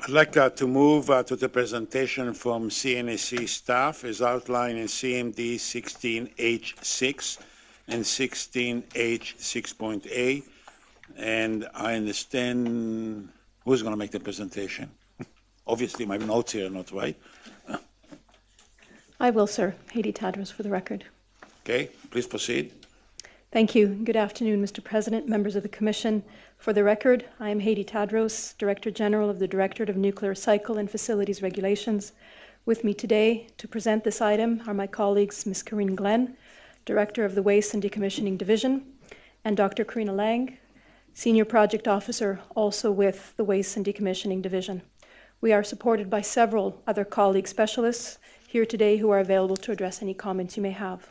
I'd like to move to the presentation from CNSC staff as outlined in CMD 16H6 and 16H6.A. And I understand who's going to make the presentation. Obviously, my notes here are not right. I will, sir. Haiti Tadros for the record. Okay, please proceed. Thank you. Good afternoon, Mr. President, members of the Commission. For the record, I am Haiti Tadros, Director General of the Directorate of Nuclear Cycle and Facilities Regulations. With me today to present this item are my colleagues, Ms. Karine Glenn, Director of the Waste and Decommissioning Division, and Dr. Karina Lang, Senior Project Officer, also with the Waste and Decommissioning Division. We are supported by several other colleague specialists here today who are available to address any comments you may have.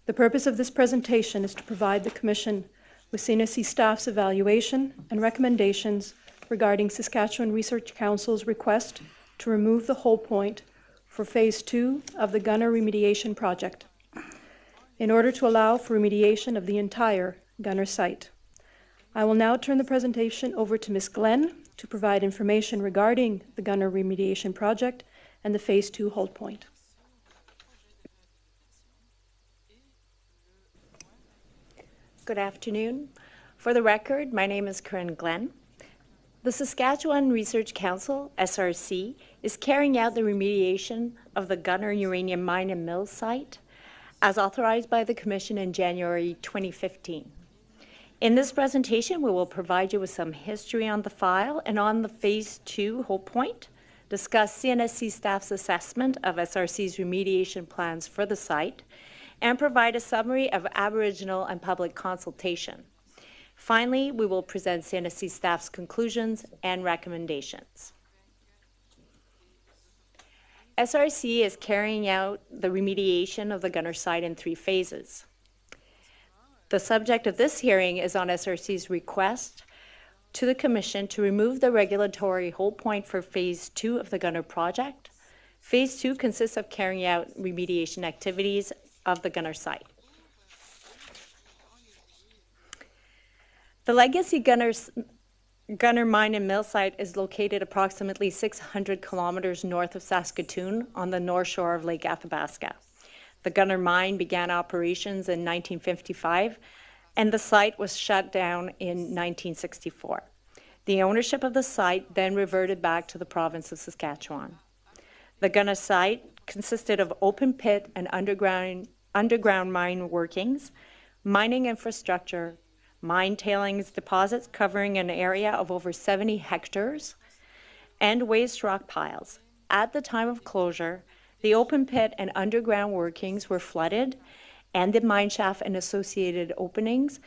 The purpose of this presentation is to provide the Commission with CNSC staff's evaluation and recommendations regarding Saskatchewan Research Council's request to remove the hold point for Phase 2 of the Gunnar Remediation Project in order to allow for remediation of the entire Gunnar site. I will now turn the presentation over to Ms. Glenn to provide information regarding the Gunnar Remediation Project and the Phase 2 hold point. Good afternoon. For the record, my name is Karine Glenn. The Saskatchewan Research Council, SRC, is carrying out the remediation of the Gunnar uranium mine and mill site as authorized by the Commission in January 2015. In this presentation, we will provide you with some history on the file and on the Phase 2 hold point, discuss CNSC staff's assessment of SRC's remediation plans for the site, and provide a summary of Aboriginal and public consultation. Finally, we will present CNSC staff's conclusions and recommendations. SRC is carrying out the remediation of the Gunnar site in 3 phases. The subject of this hearing is on SRC's request to the Commission to remove the regulatory hold point for Phase 2 of the Gunnar project. Phase 2 consists of carrying out remediation activities of the Gunnar site. The legacy Gunnar mine and mill site is located approximately 600 kilometers north of Saskatoon on the north shore of Lake Athabasca. The Gunnar mine began operations in 1955, and the site was shut down in 1964. The ownership of the site then reverted back to the province of Saskatchewan. The Gunnar site consisted of open pit and underground mine workings, mining infrastructure, mine tailings deposits covering an area of over 70 hectares, and waste rock piles. At the time of closure, the open pit and underground workings were flooded, and the mine shaft and associated openings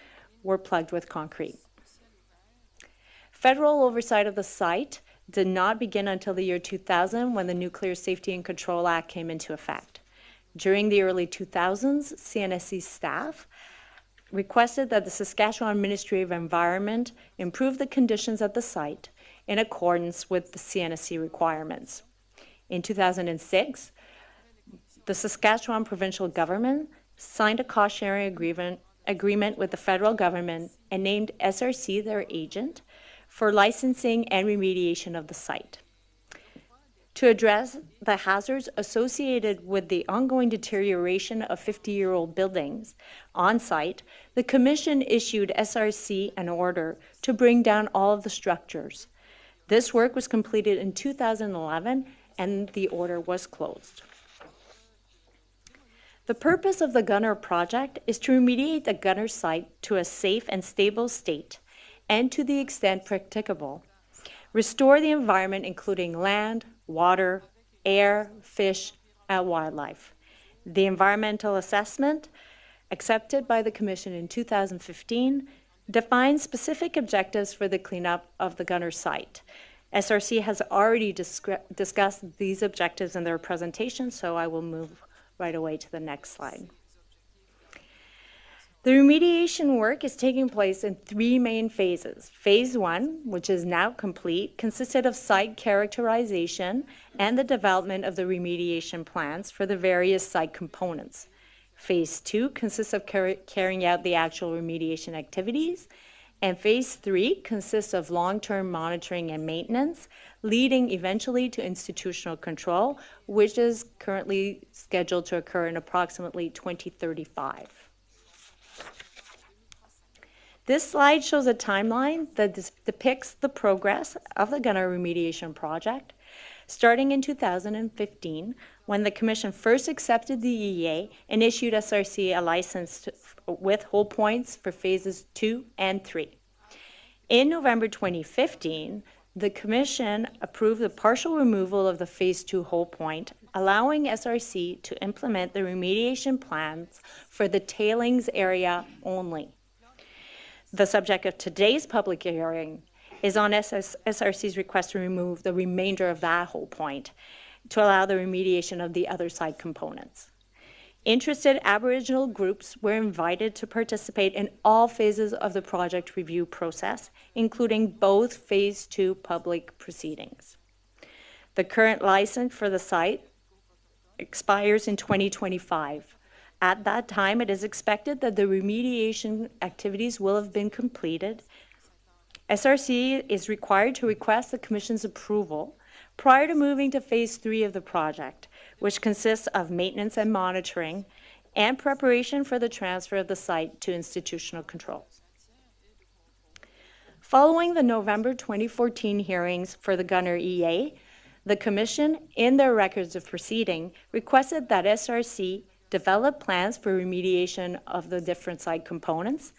were plugged with concrete. Federal oversight of the site did not begin until the year 2000 when the Nuclear Safety and Control Act came into effect. During the early 2000s, CNSC staff requested that the Saskatchewan Ministry of Environment improve the conditions at the site in accordance with the CNSC requirements. In 2006, the Saskatchewan provincial government signed a cost-sharing agreement with the federal government and named SRC their agent for licensing and remediation of the site. To address the hazards associated with the ongoing deterioration of 50-year-old buildings on site, the Commission issued SRC an order to bring down all of the structures. This work was completed in 2011 and the order was closed. The purpose of the Gunnar project is to remediate the Gunnar site to a safe and stable state and, to the extent practicable, restore the environment including land, water, air, fish, and wildlife. The environmental assessment, accepted by the Commission in 2015, defines specific objectives for the cleanup of the Gunnar site. SRC has already discussed these objectives in their presentation, so I will move right away to the next slide. The remediation work is taking place in 3 main phases. Phase 1, which is now complete, consisted of site characterization and the development of the remediation plans for the various site components. Phase 2 consists of carrying out the actual remediation activities. And phase 3 consists of long-term monitoring and maintenance, leading eventually to institutional control, which is currently scheduled to occur in approximately 2035. This slide shows a timeline that depicts the progress of the Gunnar Remediation Project, starting in 2015, when the Commission first accepted the EA and issued SRC a license with hold points for phases 2 and 3. In November 2015, the Commission approved the partial removal of the phase 2 hold point, allowing SRC to implement the remediation plans for the tailings area only. The subject of today's public hearing is on SRC's request to remove the remainder of that hold point to allow the remediation of the other side components. Interested Aboriginal groups were invited to participate in all phases of the project review process, including both phase 2 public proceedings. The current license for the site expires in 2025. At that time, it is expected that the remediation activities will have been completed. SRC is required to request the Commission's approval prior to moving to phase 3 of the project, which consists of maintenance and monitoring and preparation for the transfer of the site to institutional control. Following the November 2014 hearings for the Gunnar EA, the Commission, in their records of proceeding, requested that SRC develop plans for remediation of the different site components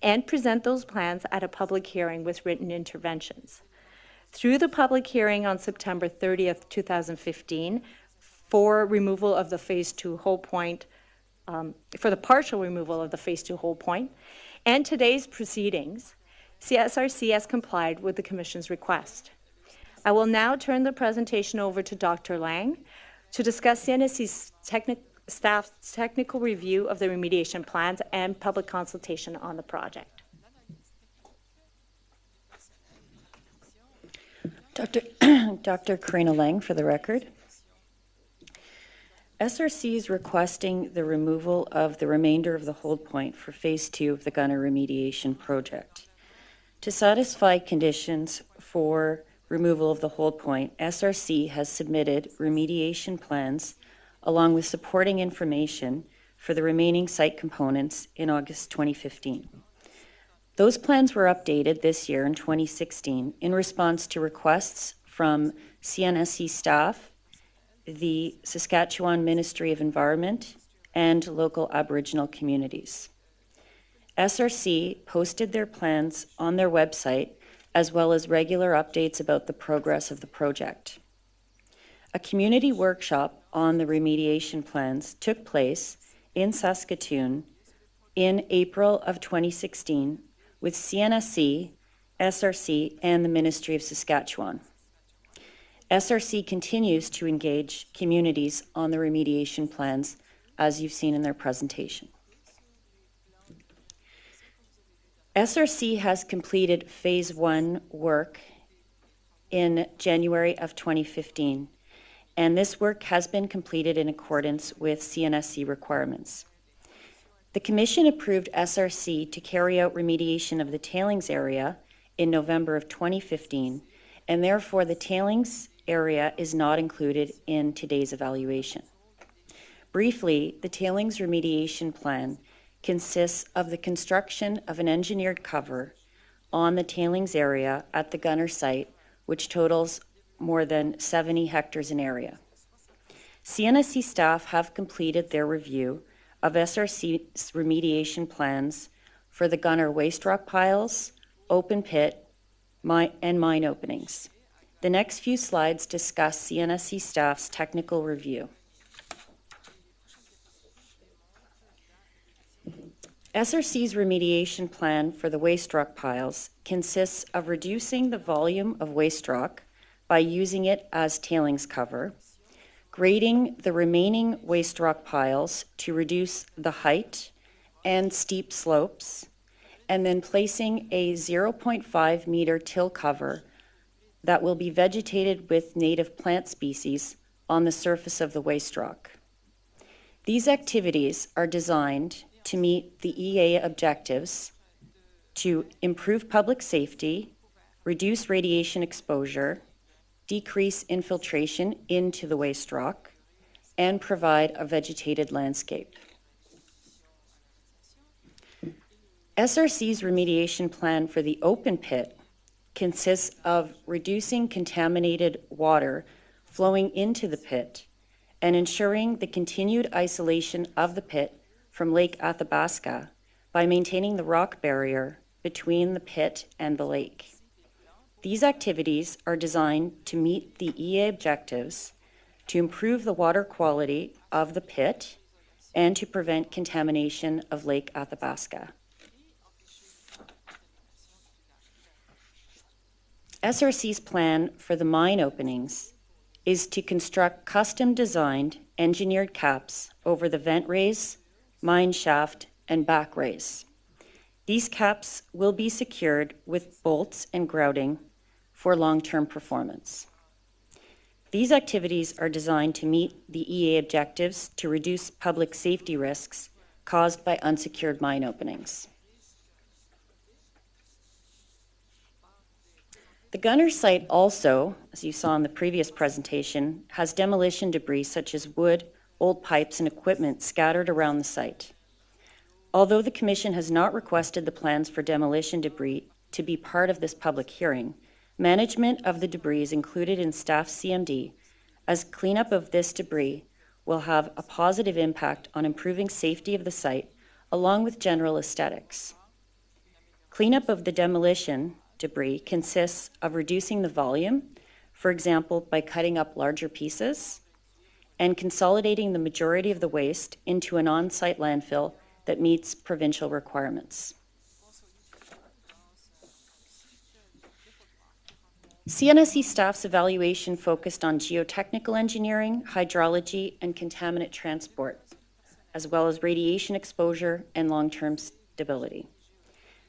and present those plans at a public hearing with written interventions. Through the public hearing on September 30th, 2015, for removal of the phase 2 hold point, for the partial removal of the phase 2 hold point, and today's proceedings, CSRC has complied with the Commission's request. I will now turn the presentation over to Dr. Lang to discuss CNSC's staff's technical review of the remediation plans and public consultation on the project. Dr. Karina Lang for the record. SRC is requesting the removal of the remainder of the hold point for phase 2 of the Gunnar Remediation Project. To satisfy conditions for removal of the hold point, SRC has submitted remediation plans along with supporting information for the remaining site components in August 2015. Those plans were updated this year in 2016 in response to requests from CNSC staff, the Saskatchewan Ministry of Environment, and local Aboriginal communities. SRC posted their plans on their website as well as regular updates about the progress of the project. A community workshop on the remediation plans took place in Saskatchewan in April of 2016 with CNSC, SRC, and the Ministry of Saskatchewan. SRC continues to engage communities on the remediation plans, as you've seen in their presentation. SRC has completed phase 1 work in January of 2015. And this work has been completed in accordance with CNSC requirements. The Commission approved SRC to carry out remediation of the tailings area in November of 2015, and therefore the tailings area is not included in today's evaluation. Briefly, the tailings remediation plan consists of the construction of an engineered cover on the tailings area at the Gunnar site, which totals more than 70 hectares in area. CNSC staff have completed their review of SRC's remediation plans for the Gunnar waste rock piles, open pit, and mine openings. The next few slides discuss CNSC staff's technical review. SRC's remediation plan for the waste rock piles consists of reducing the volume of waste rock by using it as tailings cover, grading the remaining waste rock piles to reduce the height and steep slopes, and then placing a 0.5 meter till cover that will be vegetated with native plant species on the surface of the waste rock. These activities are designed to meet the EA objectives to improve public safety, reduce radiation exposure, decrease infiltration into the waste rock, and provide a vegetated landscape. SRC's remediation plan for the open pit consists of reducing contaminated water flowing into the pit and ensuring the continued isolation of the pit from Lake Athabasca by maintaining the rock barrier between the pit and the lake. These activities are designed to meet the EA objectives to improve the water quality of the pit and to prevent contamination of Lake Athabasca. SRC's plan for the mine openings is to construct custom-designed engineered caps over the vent raise, mine shaft, and back raise. These caps will be secured with bolts and grouting for long-term performance. These activities are designed to meet the EA objectives to reduce public safety risks caused by unsecured mine openings. The Gunnar site also, as you saw in the previous presentation, has demolition debris such as wood, old pipes, and equipment scattered around the site. Although the Commission has not requested the plans for demolition debris to be part of this public hearing, management of the debris is included in staff CMD, as cleanup of this debris will have a positive impact on improving safety of the site along with general aesthetics. Cleanup of the demolition debris consists of reducing the volume, for example, by cutting up larger pieces, and consolidating the majority of the waste into an on-site landfill that meets provincial requirements. CNSC staff's evaluation focused on geotechnical engineering, hydrology, and contaminant transport, as well as radiation exposure and long-term stability.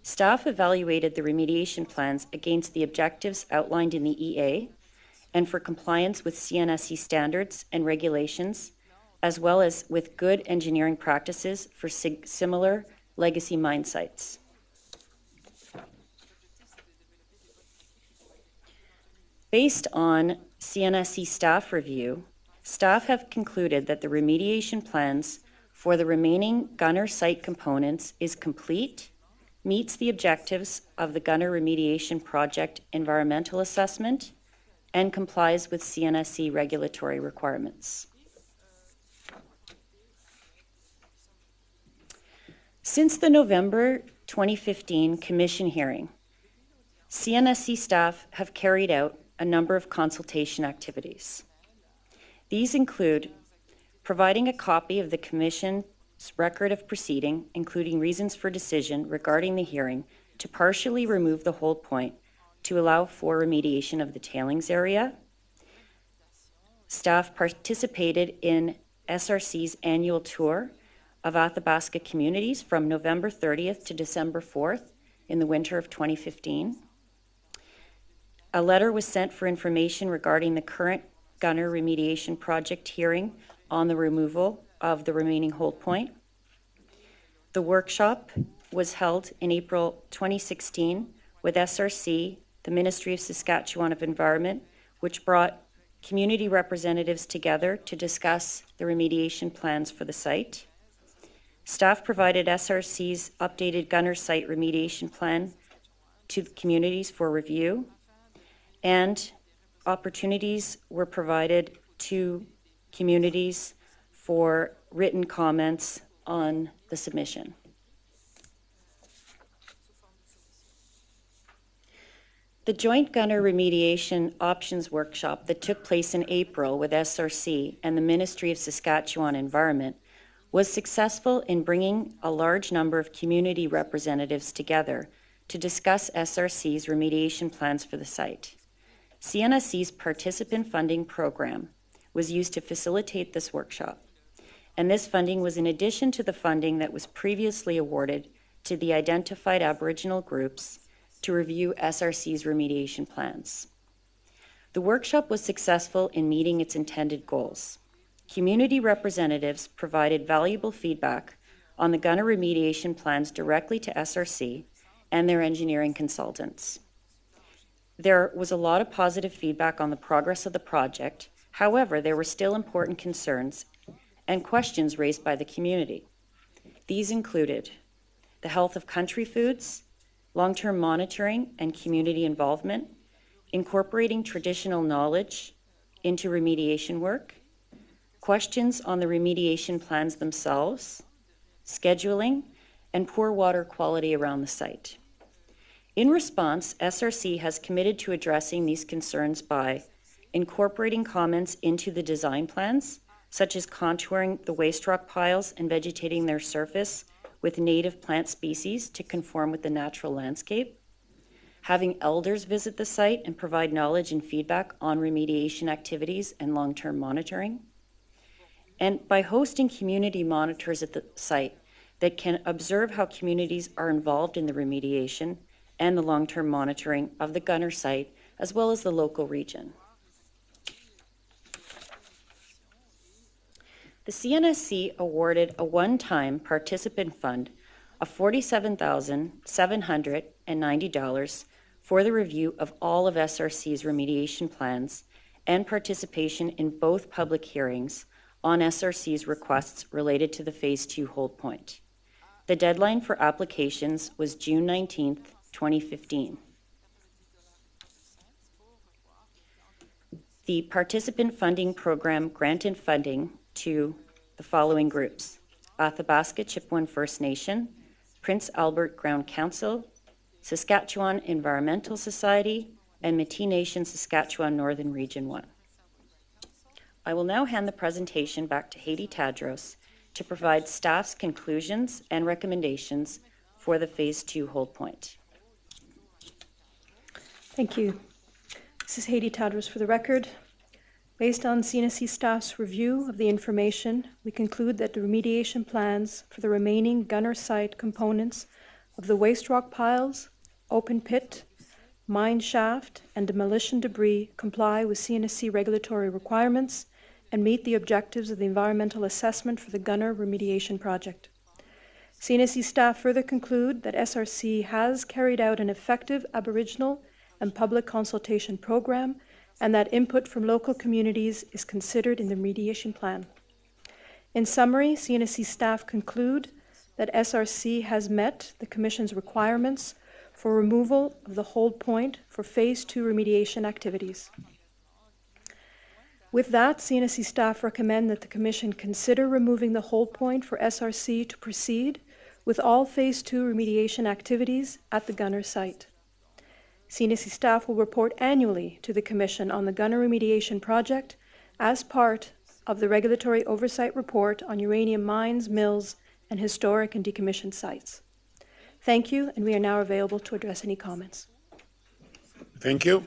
Staff evaluated the remediation plans against the objectives outlined in the EA and for compliance with CNSC standards and regulations, as well as with good engineering practices for similar legacy mine sites. Based on CNSC staff review, staff have concluded that the remediation plans for the remaining Gunnar site components is complete, meets the objectives of the Gunnar Remediation Project environmental assessment, and complies with CNSC regulatory requirements. Since the November 2015 Commission hearing, CNSC staff have carried out a number of consultation activities. These include providing a copy of the Commission's record of proceeding, including reasons for decision regarding the hearing, to partially remove the hold point to allow for remediation of the tailings area. Staff participated in SRC's annual tour of Athabasca communities from November 30th to December 4th in the winter of 2015. A letter was sent for information regarding the current Gunnar Remediation Project hearing on the removal of the remaining hold point. The workshop was held in April 2016 with SRC, the Ministry of Saskatchewan of Environment, which brought community representatives together to discuss the remediation plans for the site. Staff provided SRC's updated Gunnar site remediation plan to the communities for review, and opportunities were provided to communities for written comments on the submission. The joint Gunnar Remediation Options Workshop that took place in April with SRC and the Ministry of Saskatchewan Environment was successful in bringing a large number of community representatives together to discuss SRC's remediation plans for the site. CNSC's participant funding program was used to facilitate this workshop, and this funding was in addition to the funding that was previously awarded to the identified Aboriginal groups to review SRC's remediation plans. The workshop was successful in meeting its intended goals. Community representatives provided valuable feedback on the Gunnar remediation plans directly to SRC and their engineering consultants. There was a lot of positive feedback on the progress of the project. However, there were still important concerns and questions raised by the community. These included the health of country foods, long-term monitoring and community involvement, incorporating traditional knowledge into remediation work, questions on the remediation plans themselves, scheduling, and poor water quality around the site. In response, SRC has committed to addressing these concerns by incorporating comments into the design plans, such as contouring the waste rock piles and vegetating their surface with native plant species to conform with the natural landscape, having elders visit the site and provide knowledge and feedback on remediation activities and long-term monitoring, and by hosting community monitors at the site that can observe how communities are involved in the remediation and the long-term monitoring of the Gunnar site, as well as the local region. The CNSC awarded a one-time participant fund of $47,790 for the review of all of SRC's remediation plans and participation in both public hearings on SRC's requests related to the Phase 2 hold point. The deadline for applications was June 19th, 2015. The participant funding program granted funding to the following groups: Athabasca Chipewyan First Nation, Prince Albert Ground Council, Saskatchewan Environmental Society, and Métis Nation Saskatchewan Northern Region 1. I will now hand the presentation back to Haiti Tadros to provide staff's conclusions and recommendations for the Phase 2 hold point. Thank you. This is Haiti Tadros for the record. Based on CNSC staff's review of the information, we conclude that the remediation plans for the remaining Gunnar site components of the waste rock piles, open pit, mine shaft, and demolition debris comply with CNSC regulatory requirements and meet the objectives of the environmental assessment for the Gunnar Remediation Project. CNSC staff further conclude that SRC has carried out an effective Aboriginal and public consultation program and that input from local communities is considered in the remediation plan. In summary, CNSC staff conclude that SRC has met the Commission's requirements for removal of the hold point for Phase 2 remediation activities. With that, CNSC staff recommend that the Commission consider removing the hold point for SRC to proceed with all Phase 2 remediation activities at the Gunnar site. CNSC staff will report annually to the Commission on the Gunnar Remediation Project as part of the Regulatory Oversight Report on uranium mines, mills, and historic and decommissioned sites. Thank you, and we are now available to address any comments. Thank you.